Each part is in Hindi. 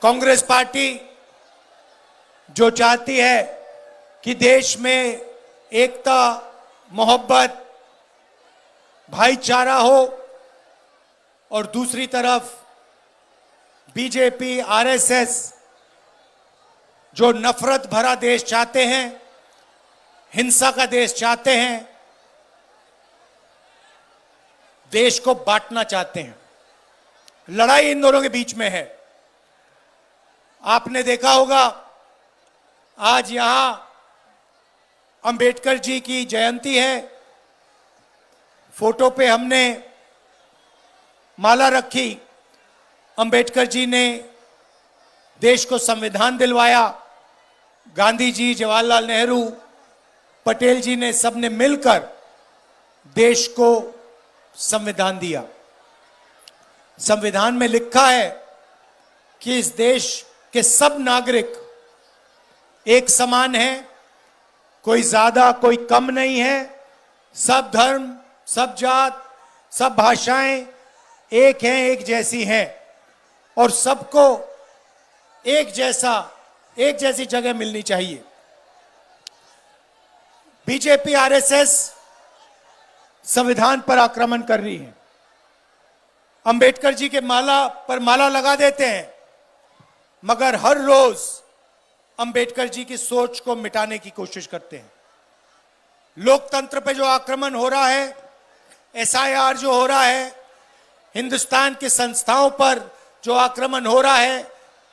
कांग्रेस पार्टी जो चाहती है कि देश में एकता, मोहब्बत, भाईचारा हो, और दूसरी तरफ बीजेपी, आरएसएस जो नफरत भरा देश चाहते हैं, हिंसा का देश चाहते हैं, देश को बांटना चाहते हैं। लड़ाई इन दोनों के बीच में है। आपने देखा होगा आज यहां अंबेडकर जी की जयंती है। फोटो पे हमने माला रखी। अंबेडकर जी ने देश को संविधान दिलवाया। गांधी जी, जवाहरलाल नेहरू, पटेल जी ने सबने मिलकर देश को संविधान दिया। संविधान में लिखा है कि इस देश के सब नागरिक एक समान हैं, कोई ज्यादा कोई कम नहीं है। सब धर्म, सब जात, सब भाषाएं एक हैं, एक जैसी हैं, और सबको एक जैसी जगह मिलनी चाहिए। बीजेपी, आरएसएस संविधान पर आक्रमण कर रही है। अंबेडकर जी के माला पर माला लगा देते हैं, मगर हर रोज अंबेडकर जी की सोच को मिटाने की कोशिश करते हैं। लोकतंत्र पे जो आक्रमण हो रहा है, एसआईआर जो हो रहा है, हिंदुस्तान की संस्थाओं पर जो आक्रमण हो रहा है,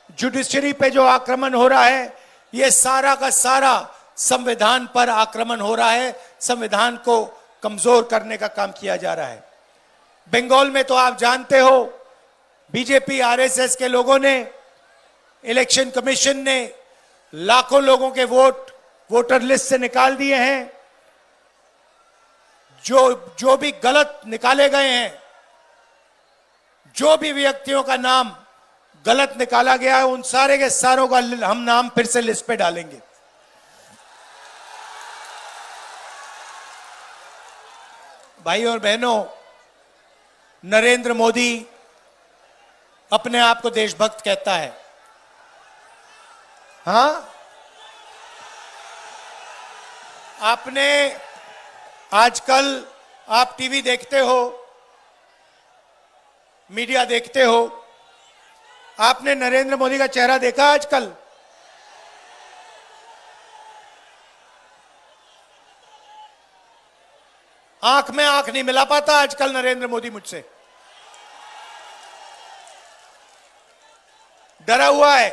जुडिशरी पे जो आक्रमण हो रहा है, ये सारा का सारा संविधान पर आक्रमण हो रहा है। संविधान को कमजोर करने का काम किया जा रहा है। बंगाल में तो आप जानते हो, बीजेपी, आरएसएस के लोगों ने, इलेक्शन कमीशन ने लाखों लोगों के वोटर लिस्ट से निकाल दिए हैं। जो भी गलत निकाले गए हैं, जो भी व्यक्तियों का नाम गलत निकाला गया है, उन सारे के सारों का हम नाम फिर से लिस्ट पे डालेंगे। भाई और बहनों, नरेंद्र मोदी अपने आप को देशभक्त कहता है। हाँ, आपने आजकल आप टीवी देखते हो, मीडिया देखते हो, आपने नरेंद्र मोदी का चेहरा देखा आजकल? आंख में आंख नहीं मिला पाता आजकल नरेंद्र मोदी मुझसे। डरा हुआ है।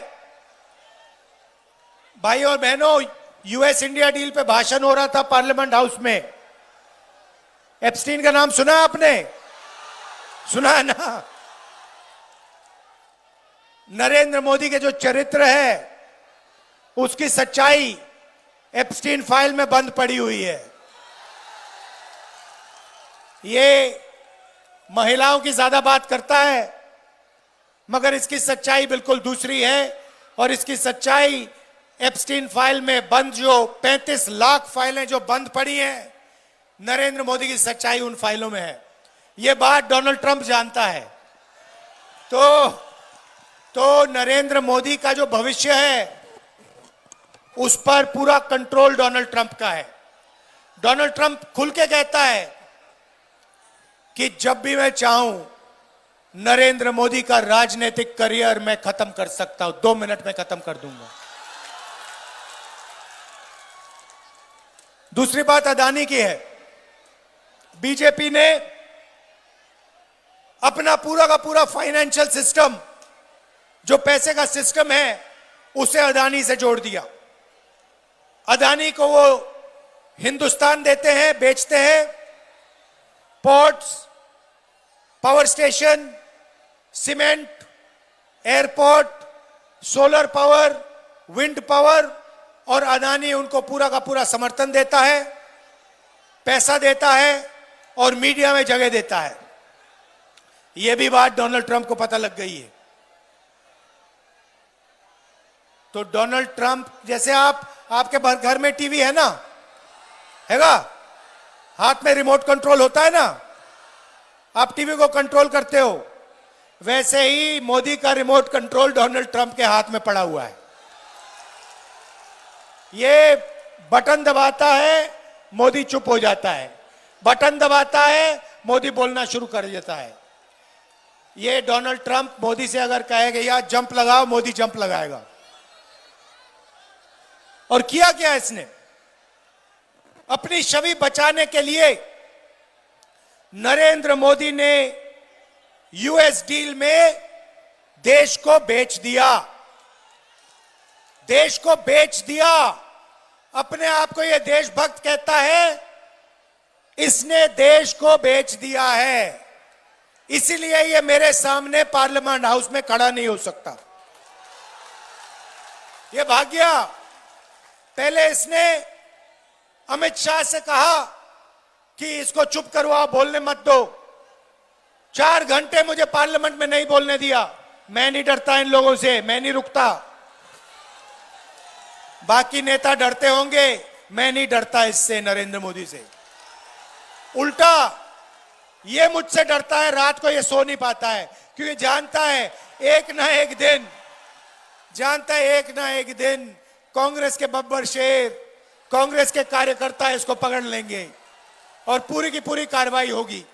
भाई और बहनों, यूएस इंडिया डील पे भाषण हो रहा था पार्लियामेंट हाउस में। एप्स्टीन का नाम सुना आपने? सुना है ना? नरेंद्र मोदी के जो चरित्र है, उसकी सच्चाई एप्स्टीन फाइल में बंद पड़ी हुई है। ये महिलाओं की ज्यादा बात करता है, मगर इसकी सच्चाई बिल्कुल दूसरी है। और इसकी सच्चाई एप्स्टीन फाइल में बंद जो 35 लाख फाइलें जो बंद पड़ी हैं, नरेंद्र मोदी की सच्चाई उन फाइलों में है। यह बात डोनाल्ड ट्रंप जानता है। तो नरेंद्र मोदी का जो भविष्य है, उस पर पूरा कंट्रोल डोनाल्ड ट्रंप का है। डोनाल्ड ट्रंप खुल के कहता है कि जब भी मैं चाहूं, नरेंद्र मोदी का राजनीतिक करियर मैं खत्म कर सकता हूं, 2 मिनट में खत्म कर दूंगा। दूसरी बात अदानी की है। बीजेपी ने अपना पूरा का पूरा फाइनेंशियल सिस्टम, जो पैसे का सिस्टम है, उसे अदानी से जोड़ दिया। अदानी को वो हिंदुस्तान देते हैं, बेचते हैं। Ports, power station, cement, airport, solar power, wind power, और अदानी उनको पूरा का पूरा समर्थन देता है, पैसा देता है और मीडिया में जगह देता है। यह भी बात डोनाल्ड ट्रंप को पता लग गई है। तो डोनाल्ड ट्रंप जैसे आपके घर में टीवी है ना, हैगा, हाथ में रिमोट कंट्रोल होता है ना, आप टीवी को कंट्रोल करते हो। वैसे ही मोदी का रिमोट कंट्रोल डोनाल्ड ट्रंप के हाथ में पड़ा हुआ है। ये बटन दबाता है, मोदी चुप हो जाता है, बटन दबाता है, मोदी बोलना शुरू कर देता है। ये डोनाल्ड ट्रंप मोदी से अगर कहेगा या जंप लगाओ, मोदी जंप लगाएगा। और किया क्या इसने? अपनी छवि बचाने के लिए नरेंद्र मोदी ने यूएस डील में देश को बेच दिया, देश को बेच दिया। अपने आप को यह देशभक्त कहता है, इसने देश को बेच दिया है। इसीलिए यह मेरे सामने पार्लियामेंट हाउस में खड़ा नहीं हो सकता। यह भाग गया। पहले इसने अमित शाह से कहा कि इसको चुप करवाओ, बोलने मत दो। 4 घंटे मुझे पार्लियामेंट में नहीं बोलने दिया। मैं नहीं डरता इन लोगों से, मैं नहीं रुकता। बाकी नेता डरते होंगे, मैं नहीं डरता इससे, नरेंद्र मोदी से। उल्टा ये मुझसे डरता है। रात को ये सो नहीं पाता है, क्योंकि जानता है एक ना एक दिन, जानता है एक ना एक दिन कांग्रेस के बब्बर शेर, कांग्रेस के कार्यकर्ता इसको पकड़ लेंगे और पूरी की पूरी कार्रवाई होगी।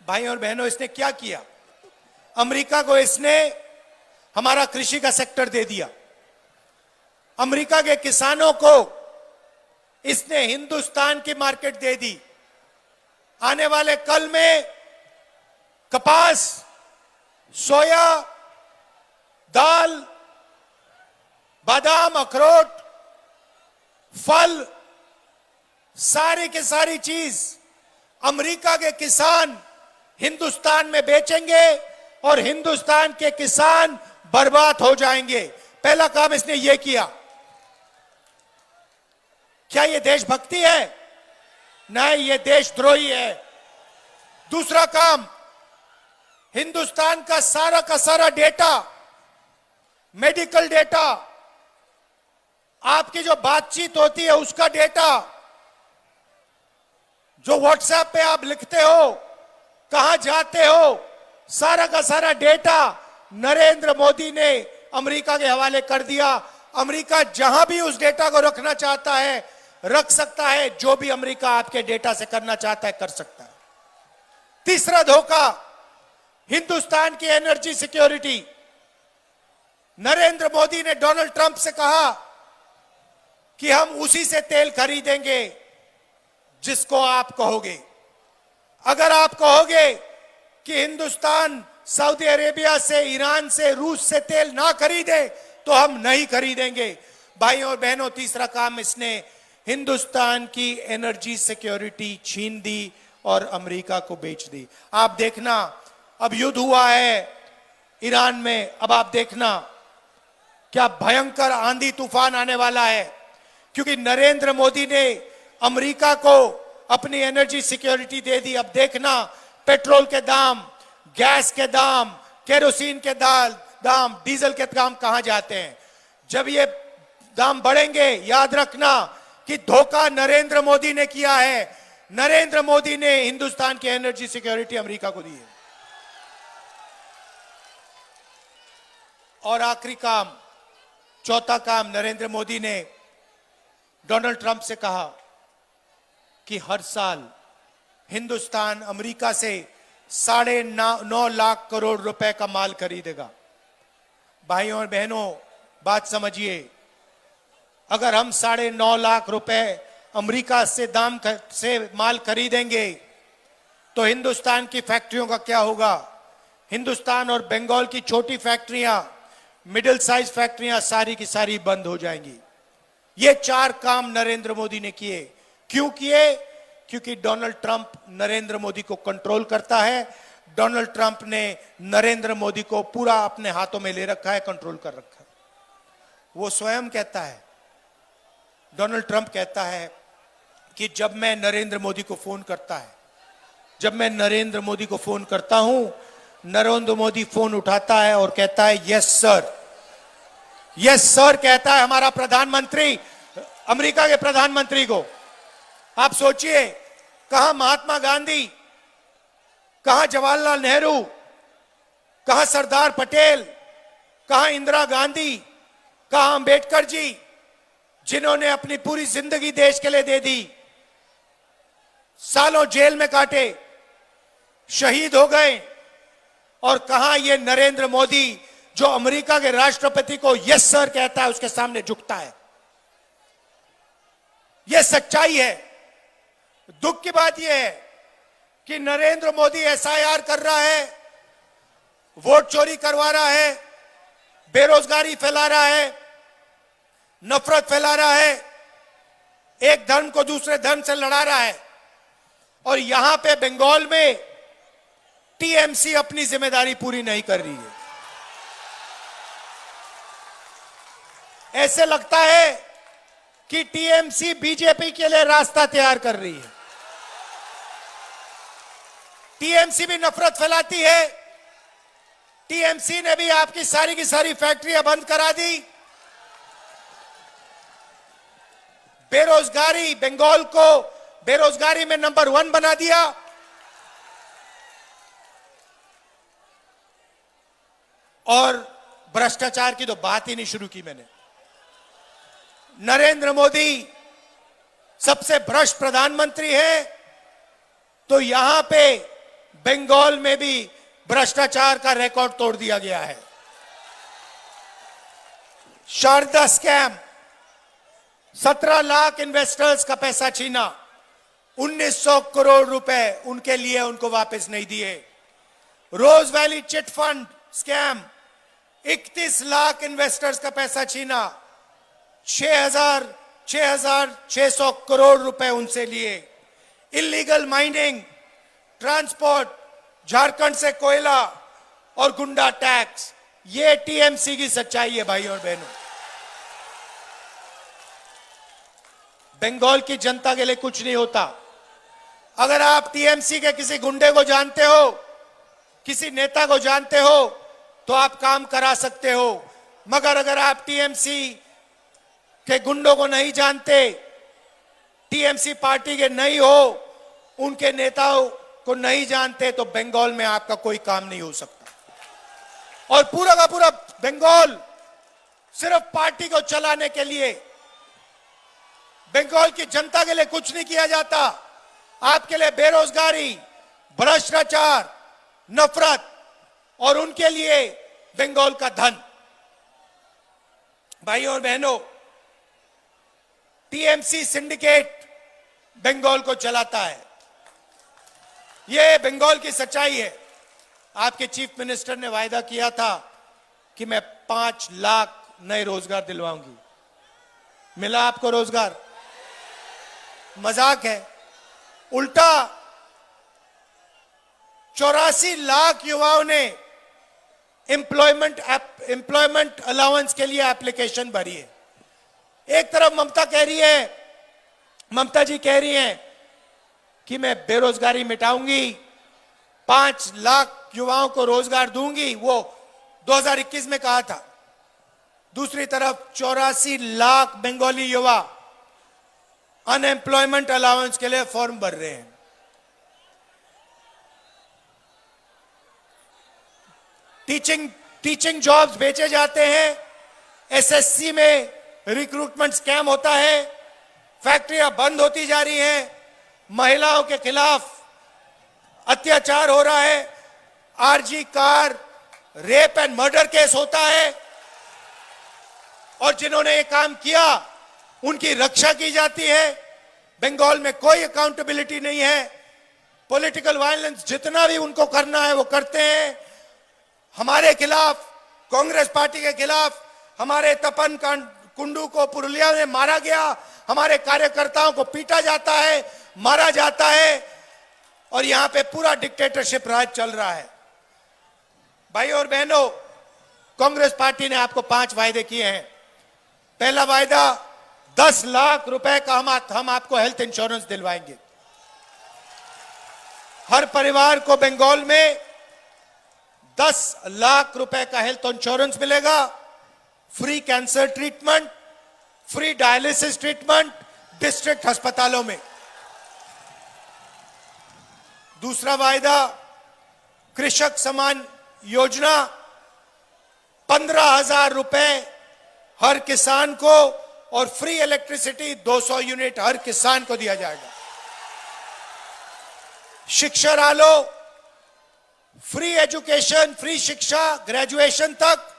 भाई और बहनों, इसने क्या किया? अमेरिका को इसने हमारा कृषि का सेक्टर दे दिया। अमेरिका के किसानों को इसने हिंदुस्तान की मार्केट दे दी। आने वाले कल में कपास, सोया, दाल, बादाम, अखरोट, फल, सारी की सारी चीज अमेरिका के किसान हिंदुस्तान में बेचेंगे और हिंदुस्तान के किसान बर्बाद हो जाएंगे। पहला काम इसने यह किया। क्या यह देशभक्ति है? नहीं, यह देशद्रोही है। दूसरा काम, हिंदुस्तान का सारा डेटा, मेडिकल डेटा, आपकी जो बातचीत होती है उसका डेटा, जो व्हाट्सएप पे आप लिखते हो, कहां जाते हो, सारा का सारा डेटा नरेंद्र मोदी ने अमेरिका के हवाले कर दिया। अमेरिका जहां भी उस डेटा को रखना चाहता है रख सकता है। जो भी अमेरिका आपके डेटा से करना चाहता है कर सकता है। तीसरा धोखा, हिंदुस्तान की एनर्जी सिक्योरिटी। नरेंद्र मोदी ने डोनाल्ड ट्रंप से कहा कि हम उसी से तेल खरीदेंगे जिसको आप कहोगे। अगर आप कहोगे कि हिंदुस्तान सऊदी अरेबिया से, ईरान से, रूस से तेल ना खरीदे तो हम नहीं खरीदेंगे। भाइयों और बहनों, तीसरा काम, इसने हिंदुस्तान की एनर्जी सिक्योरिटी छीन दी और अमेरिका को बेच दी। आप देखना, अब युद्ध हुआ है ईरान में, अब आप देखना क्या भयंकर आंधी तूफान आने वाला है, क्योंकि नरेंद्र मोदी ने अमेरिका को अपनी एनर्जी सिक्योरिटी दे दी। अब देखना पेट्रोल के दाम, गैस के दाम, केरोसिन के दाम, डीजल के दाम कहां जाते हैं। जब ये दाम बढ़ेंगे, याद रखना कि धोखा नरेंद्र मोदी ने किया है। नरेंद्र मोदी ने हिंदुस्तान की एनर्जी सिक्योरिटी अमेरिका को दी है। और आखिरी काम, चौथा काम, नरेंद्र मोदी ने डोनाल्ड ट्रंप से कहा कि हर साल हिंदुस्तान अमेरिका से 9.5 लाख करोड़ रुपए का माल खरीदेगा। भाइयों और बहनों, बात समझिए, अगर हम 9.5 लाख रुपए अमेरिका से से माल खरीदेंगे तो हिंदुस्तान की फैक्ट्रियों का क्या होगा? हिंदुस्तान और बंगाल की छोटी फैक्ट्रियां, मिडिल साइज फैक्ट्रियां सारी की सारी बंद हो जाएंगी। ये 4 काम नरेंद्र मोदी ने किए। क्यों किए? क्योंकि डोनाल्ड ट्रंप नरेंद्र मोदी को कंट्रोल करता है। डोनाल्ड ट्रंप ने नरेंद्र मोदी को पूरा अपने हाथों में ले रखा है, कंट्रोल कर रखा है। वो स्वयं कहता है, डोनाल्ड ट्रंप कहता है कि जब मैं नरेंद्र मोदी को फोन करता है, जब मैं नरेंद्र मोदी को फोन करता हूं, नरेंद्र मोदी फोन उठाता है और कहता है यस सर, यस सर कहता है हमारा प्रधानमंत्री, अमेरिका के प्रधानमंत्री को। आप सोचिए, कहां महात्मा गांधी, कहां जवाहरलाल नेहरू, कहां सरदार पटेल, कहां इंदिरा गांधी, कहां अंबेडकर जी, जिन्होंने अपनी पूरी जिंदगी देश के लिए दे दी, सालों जेल में काटे, शहीद हो गए। और कहां ये नरेंद्र मोदी जो अमेरिका के राष्ट्रपति को यस सर कहता है, उसके सामने झुकता है। यह सच्चाई है। दुख की बात यह है कि नरेंद्र मोदी एसआईआर कर रहा है, वोट चोरी करवा रहा है, बेरोजगारी फैला रहा है, नफरत फैला रहा है, एक धर्म को दूसरे धर्म से लड़ा रहा है। और यहां पे बंगाल में टीएमसी अपनी जिम्मेदारी पूरी नहीं कर रही है। ऐसे लगता है कि टीएमसी बीजेपी के लिए रास्ता तैयार कर रही है। टीएमसी भी नफरत फैलाती है। टीएमसी ने भी आपकी सारी की सारी फैक्ट्रियां बंद करा दी। बेरोजगारी, बंगाल को बेरोजगारी में नंबर 1 बना दिया। और भ्रष्टाचार की तो बात ही नहीं शुरू की मैंने। नरेंद्र मोदी सबसे भ्रष्ट प्रधानमंत्री है, तो यहां पे बंगाल में भी भ्रष्टाचार का रिकॉर्ड तोड़ दिया गया है। शारदा स्कैम, 17 लाख इन्वेस्टर्स का पैसा छीना, 1900 करोड़ रुपए उनके लिए उनको वापस नहीं दिए। Rose Valley chit fund scam, 31 lakh investors का पैसा छीना, 6,600 करोड़ रुपए उनसे लिए। इलीगल माइनिंग, ट्रांसपोर्ट, झारखंड से कोयला और गुंडा टैक्स, ये टीएमसी की सच्चाई है भाई और बहनों। बंगाल की जनता के लिए कुछ नहीं होता। अगर आप टीएमसी के किसी गुंडे को जानते हो, किसी नेता को जानते हो, तो आप काम करा सकते हो। मगर अगर आप टीएमसी के गुंडों को नहीं जानते, टीएमसी पार्टी के नहीं हो, उनके नेताओं को नहीं जानते, तो बंगाल में आपका कोई काम नहीं हो सकता। और पूरा का पूरा बंगाल सिर्फ पार्टी को चलाने के लिए, बंगाल की जनता के लिए कुछ नहीं किया जाता। आपके लिए बेरोजगारी, भ्रष्टाचार, नफरत और उनके लिए बंगाल का धन। भाइयों और बहनों, टीएमसी सिंडिकेट बंगाल को चलाता है। यह बंगाल की सच्चाई है। आपके चीफ मिनिस्टर ने वायदा किया था कि मैं 5 लाख नए रोजगार दिलवाऊंगी। मिला आपको रोजगार? मजाक है। उल्टा 84 लाख युवाओं ने एम्प्लॉयमेंट अलाउंस के लिए एप्लीकेशन भरी है। एक तरफ ममता जी कह रही हैं कि मैं बेरोजगारी मिटाऊंगी, 5 लाख युवाओं को रोजगार दूंगी, वो 2021 में कहा था। दूसरी तरफ 84 लाख बंगाली युवा अनएम्प्लॉयमेंट अलाउंस के लिए फॉर्म भर रहे हैं। टीचिंग जॉब्स बेचे जाते हैं, एसएससी में रिक्रूटमेंट स्कैम होता है, फैक्ट्रियां बंद होती जा रही हैं, महिलाओं के खिलाफ अत्याचार हो रहा है, RG Kar rape and murder case होता है, और जिन्होंने ये काम किया उनकी रक्षा की जाती है। बंगाल में कोई अकाउंटेबिलिटी नहीं है। पॉलिटिकल वायलेंस जितना भी उनको करना है वो करते हैं। हमारे खिलाफ, कांग्रेस पार्टी के खिलाफ, हमारे तपन कुंडू को पुरुलिया में मारा गया, हमारे कार्यकर्ताओं को पीटा जाता है, मारा जाता है, और यहां पे पूरा डिक्टेटरशिप राज चल रहा है। भाइयों और बहनों, कांग्रेस पार्टी ने आपको 5 वायदे किए हैं। पहला वायदा 10 लाख रुपए का हम आपको हेल्थ इंश्योरेंस दिलवाएंगे। हर परिवार को बंगाल में 10 लाख रुपए का हेल्थ इंश्योरेंस मिलेगा। Free cancer treatment, free dialysis treatment district अस्पतालों में। दूसरा वायदा कृषक सम्मान योजना 15,000 रुपए हर किसान को और फ्री इलेक्ट्रिसिटी 200 यूनिट हर किसान को दिया जाएगा। शिक्षा आलो, फ्री एजुकेशन, फ्री शिक्षा ग्रेजुएशन तक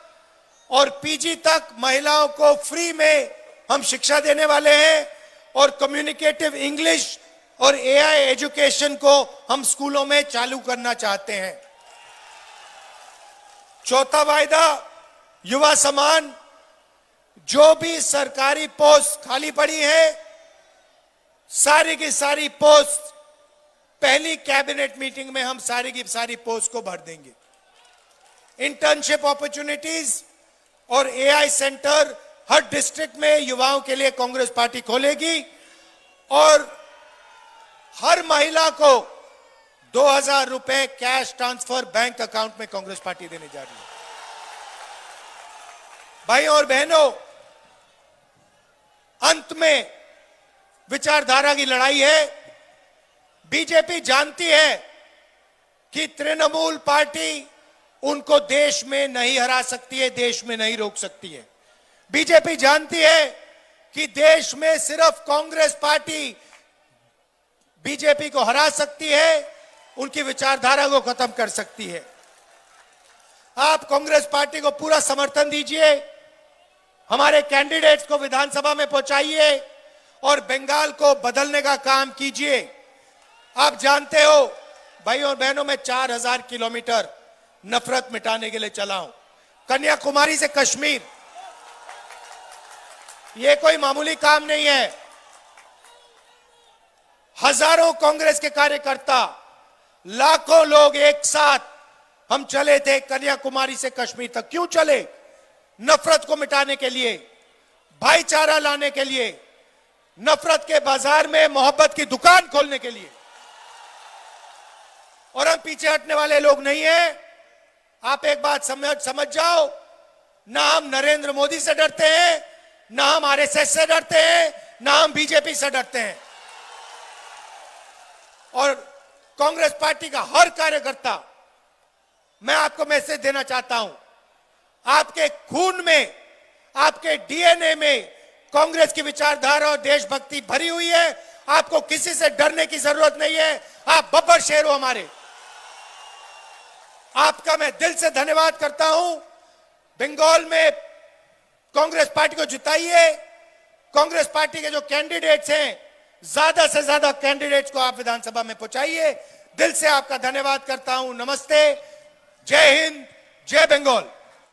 और पीजी तक महिलाओं को फ्री में हम शिक्षा देने वाले हैं और कम्युनिकेटिव इंग्लिश और एआई एजुकेशन को हम स्कूलों में चालू करना चाहते हैं। चौथा वायदा, युवा सम्मान। जो भी सरकारी पोस्ट खाली पड़ी है, सारी की सारी पोस्ट पहली कैबिनेट मीटिंग में हम सारी की सारी पोस्ट को भर देंगे। इंटर्नशिप अपॉर्चुनिटीज और एआई सेंटर हर डिस्ट्रिक्ट में युवाओं के लिए कांग्रेस पार्टी खोलेगी और हर महिला को 2,000 रुपए कैश ट्रांसफर बैंक अकाउंट में कांग्रेस पार्टी देने जा रही है। भाइयों और बहनों, अंत में विचारधारा की लड़ाई है। बीजेपी जानती है कि तृणमूल पार्टी उनको देश में नहीं हरा सकती है, देश में नहीं रोक सकती है। बीजेपी जानती है कि देश में सिर्फ कांग्रेस पार्टी बीजेपी को हरा सकती है, उनकी विचारधारा को खत्म कर सकती है। आप कांग्रेस पार्टी को पूरा समर्थन दीजिए, हमारे कैंडिडेट्स को विधानसभा में पहुंचाइए और बंगाल को बदलने का काम कीजिए। आप जानते हो भाइयों और बहनों, मैं 4,000 किलोमीटर नफरत मिटाने के लिए चला हूं, कन्याकुमारी से कश्मीर। यह कोई मामूली काम नहीं है। हजारों कांग्रेस के कार्यकर्ता, लाखों लोग एक साथ हम चले थे कन्याकुमारी से कश्मीर तक। क्यों चले? नफरत को मिटाने के लिए, भाईचारा लाने के लिए, नफरत के बाजार में मोहब्बत की दुकान खोलने के लिए। और हम पीछे हटने वाले लोग नहीं हैं। आप एक बात समझ जाओ, ना हम नरेंद्र मोदी से डरते हैं, ना हम आरएसएस से डरते हैं, ना हम बीजेपी से डरते हैं। और कांग्रेस पार्टी का हर कार्यकर्ता, मैं आपको मैसेज देना चाहता हूं, आपके खून में, आपके डीएनए में कांग्रेस की विचारधारा और देशभक्ति भरी हुई है। आपको किसी से डरने की जरूरत नहीं है। आप बब्बर शेर हो हमारे। आपका मैं दिल से धन्यवाद करता हूं। बंगाल में कांग्रेस पार्टी को जिताइए। कांग्रेस पार्टी के जो कैंडिडेट्स हैं, ज्यादा से ज्यादा कैंडिडेट्स को आप विधानसभा में पहुंचाइए। दिल से आपका धन्यवाद करता हूं। नमस्ते, जय हिंद, जय बंगाल।